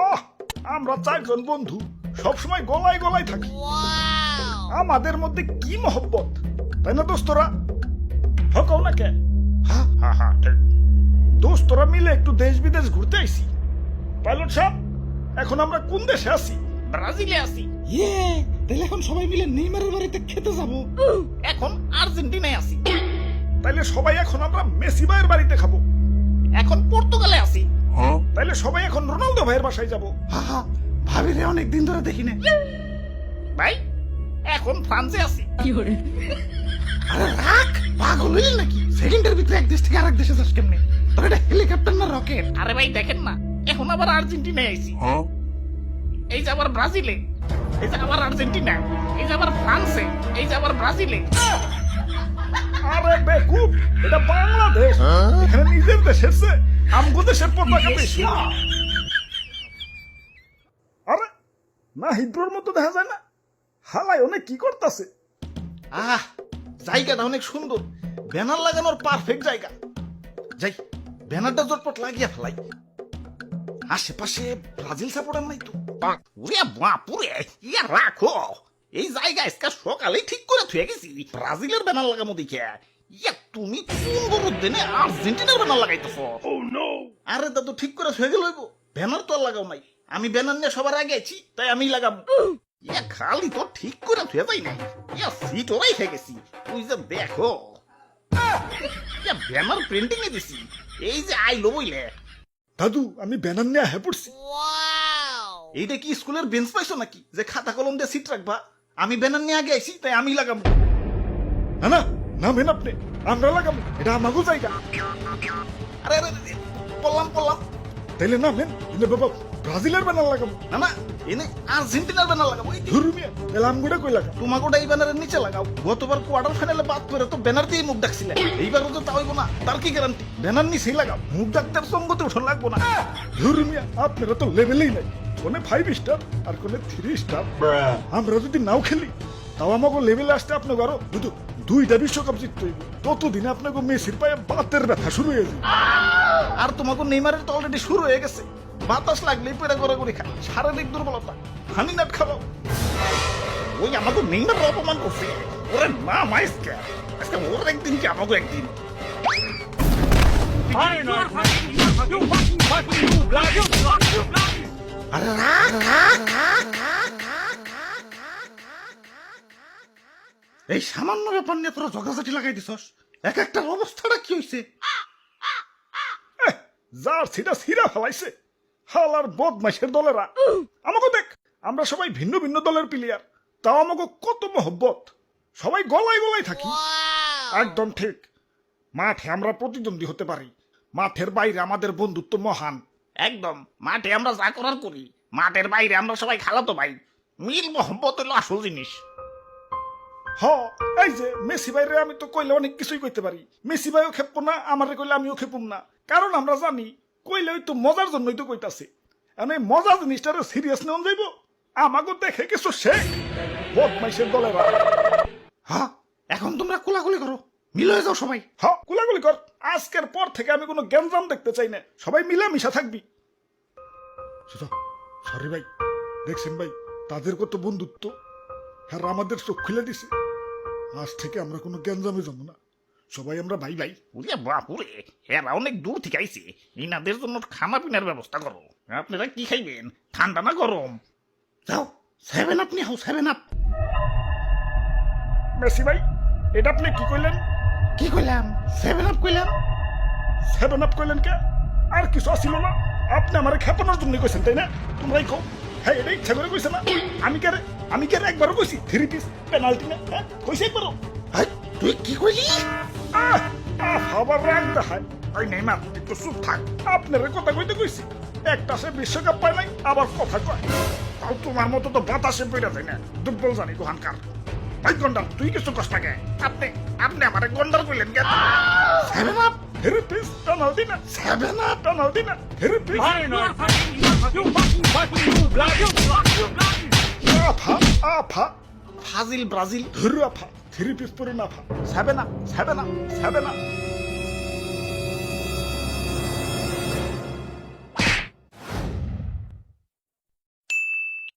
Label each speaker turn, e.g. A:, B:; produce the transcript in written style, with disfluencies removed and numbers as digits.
A: আহ, আমরা চারজন বন্ধু সবসময় গলায় গলায় থাকি। আমাদের মধ্যে কি মহব্বত, তাই না দোস্তরা? হকাও না কে? হ্যাঁ হ্যাঁ হ্যাঁ ঠিক। দোস্তরা মিলে একটু দেশ বিদেশ ঘুরতে আইছি। পাইলট সাহেব, এখন আমরা কোন দেশে আছি?
B: ব্রাজিলে আছি।
C: তাহলে এখন সবাই মিলে নেইমারের বাড়িতে খেতে যাব।
B: এখন আর্জেন্টিনায় আছি।
A: তাইলে সবাই এখন আমরা মেসি ভাইয়ের বাড়িতে খাবো।
B: এখন পর্তুগালে আছি।
A: তাইলে সবাই এখন রোনালদো ভাইয়ের বাসায় যাবো।
C: ভাবি রে অনেক দিন ধরে দেখি না।
B: ভাই এখন ফ্রান্সে আছি।
C: আরে রাখ, পাগল হইলি নাকি? সেকেন্ডের ভিতরে এক দেশ থেকে আরেক দেশে যাস কেমনে? তোর এটা হেলিকপ্টার না রকেট?
B: আরে ভাই দেখেন না, এখন আবার আর্জেন্টিনায় আইছি। এই যে আবার ব্রাজিলে, এই যে আবার আর্জেন্টিনা, এই যে আবার ফ্রান্সে, এই যে আবার ব্রাজিলে।
A: আরে বেকুব, এটা বাংলাদেশ। এখানে নিজের দেশের চেয়ে আমগো দেশের পতাকা বেশি। আরে না, হিদ্রোর মতো দেখা যায় না? হালাই অনেক কি করতেছে?
B: জায়গাটা অনেক সুন্দর, ব্যানার লাগানোর পারফেক্ট জায়গা। যাই ব্যানারটা জটপট লাগিয়ে ফেলাই। আশেপাশে ব্রাজিল সাপোর্টার নাই তো? ওরে বাপুরে, ইয়া রাখো। এই জায়গা আজকে সকালেই ঠিক করে থুয়ে গেছি ব্রাজিলের ব্যানার লাগামো দেখে। ইয়া তুমি কোন গরুর দিনে আর্জেন্টিনার ব্যানার লাগাইতেছ? আরে দাদু ঠিক করে থুয়ে গেল ব্যানার তো আর লাগাও নাই। আমি ব্যানার নিয়ে সবার আগে আছি, তাই আমি লাগাবো। ইয়া খালি তো ঠিক করে থুয়ে যাই নাই। ইয়া সিট ওরাই হয়ে গেছি। তুই যে দেখো, ইয়া ব্যানার প্রিন্টিং এ দিছি। এই যে আইলো বইলে।
A: দাদু, আমি ব্যানার নিয়ে হ্যাঁ পড়ছি।
B: এইটা কি স্কুলের বেঞ্চ পাইছো নাকি যে খাতা কলম দিয়ে সিট রাখবা? আমি ব্যানার নিয়ে আগে আইছি, তাই আমি লাগাবো।
A: না না, নামেন আপনি, আমরা লাগাবো, এটা আমাগো জায়গা।
B: আরে আরে আরে, পড়লাম।
A: তাইলে নামেন, এনে বাবা ব্রাজিলের ব্যানার লাগাবো।
B: না না, এনে আর্জেন্টিনার ব্যানার লাগাবো। এই যে,
A: ধুরুমিয়া, তাহলে আমগুড়া কই লাগাবো?
B: তোমাকে ওটা এই ব্যানারের নিচে লাগাও। গতবার কোয়ার্টার ফাইনালে বাদ করে তো ব্যানার দিয়ে মুখ ডাকছিলে। এইবারও তো তা হইব না, তার কি গ্যারান্টি? ব্যানার নিচেই লাগাও, মুখ ডাক্তার সঙ্গতে উঠন লাগবো না।
A: ধুরুমিয়া, আপনারা তো লেভেলেই নাই। কোনে 5 স্টার আর কোনে 3 স্টার। আমরা যদি নাও খেলি, তাও আমাকে লেভেলে আসতে আপনাকে আরো দুইটা বিশ্বকাপ জিততে হইব। ততদিনে আপনাকে মেসির পায়ে বাতের ব্যথা শুরু হয়ে যাবে।
B: আর তোমাকে নেইমারের তো অলরেডি শুরু হয়ে গেছে। বাতাস লাগলেই পেড়ে করে খায়, শারীরিক দুর্বলতা। হানি নাট খাওয়াও। ওই আমাকে নেইমার অপমান করছে। ওরে মা মাইসকে আজকে ওর একদিন কি আমাকে একদিন।
C: আরে রাখ। এই সামান্য ব্যাপার নিয়ে তোরা ঝগড়াঝাটি লাগাই দিছস। এক একটার অবস্থাটা কি হইছে?
A: জার্সিটা ছিঁড়া ফেলাইছে হালার বদমাইশের দলেরা। আমাকে দেখ, আমরা সবাই ভিন্ন ভিন্ন দলের প্লেয়ার, তাও আমাকে কত মহব্বত। সবাই গলায় গলায় থাকি। একদম ঠিক। মাঠে আমরা প্রতিদ্বন্দ্বী হতে পারি, মাঠের বাইরে আমাদের বন্ধুত্ব মহান।
B: একদম, মাঠে আমরা যা করার করি, মাঠের বাইরে আমরা সবাই খালাতো ভাই। মিল মোহব্বত হলো আসল জিনিস।
A: হ, এই যে মেসি ভাইরে আমি তো কইলে অনেক কিছুই কইতে পারি। মেসি ভাইও খেপবো না, আমারে কইলে আমিও খেপুম না। কারণ আমরা জানি কইলে ওই তো মজার জন্যই তো কইতাছে। এই মজা জিনিসটারে সিরিয়াস নেওয়া যাইব? আমাকে দেখে কিছু শেখ বদমাইশের দলেরা।
C: হ্যাঁ, এখন তোমরা কোলাকুলি করো, মিল হয়ে যাও সবাই।
A: হ, কুলাগুলি কর। আজকের পর থেকে আমি কোনো গ্যাঞ্জাম দেখতে চাই না, সবাই মিলামিশা থাকবি। সরি ভাই, দেখছেন ভাই তাদের কত বন্ধুত্ব। হ্যাঁ, আমাদের চোখ খুলে দিছে। আজ থেকে আমরা কোনো গ্যাঞ্জামে যাবো না, সবাই আমরা ভাই ভাই।
B: ওরে বাপুরে, এরা অনেক দূর থেকে আইছে। ইনাদের জন্য খানা পিনার ব্যবস্থা করো। আপনারা কি খাইবেন, ঠান্ডা না গরম?
C: যাও 7 আপ নিয়ে হও, 7 আপ।
A: মেসি ভাই, এটা আপনি কি কইলেন?
C: কি কইলাম? 7 আপ কইলাম।
A: 7 আপ কইলেন কে? আর কিছু আসিল না? আপনি আমার খেপানোর জন্য কইছেন, তাই না? তোমরাই কও। হ্যাঁ, এটা ইচ্ছা করে কইছে না? আমি কে একবারও কইছি 3 পিস পেনাল্টি না? হ্যাঁ, কইছি একবারও?
C: তুই কি কইলি?
A: আবার রাগ দেখায়। ওই নেইমার, একটু চুপ থাক। আপনার কথা কইতে কইছি। একটা সে বিশ্বকাপ পায় নাই, আবার কথা কয়। তাও তোমার মতো তো বাতাসে বেড়ে যায় না। দুর্বল জানি গোহানকার। ভাই গন্ডার, তুই কিছু কষ্ট লাগে। আপনি আমারে গন্ডার কইলেন কেন?
C: 7 আপ।
A: 3 পিস পেনাল্টি না?
C: 7 আপ।
A: পেনাল্টি না? 3 পিস। আফা
B: ফাজিল ব্রাজিল।
A: ধরু আফা, 3 পিস পরে না আফা।
B: 7 আপ।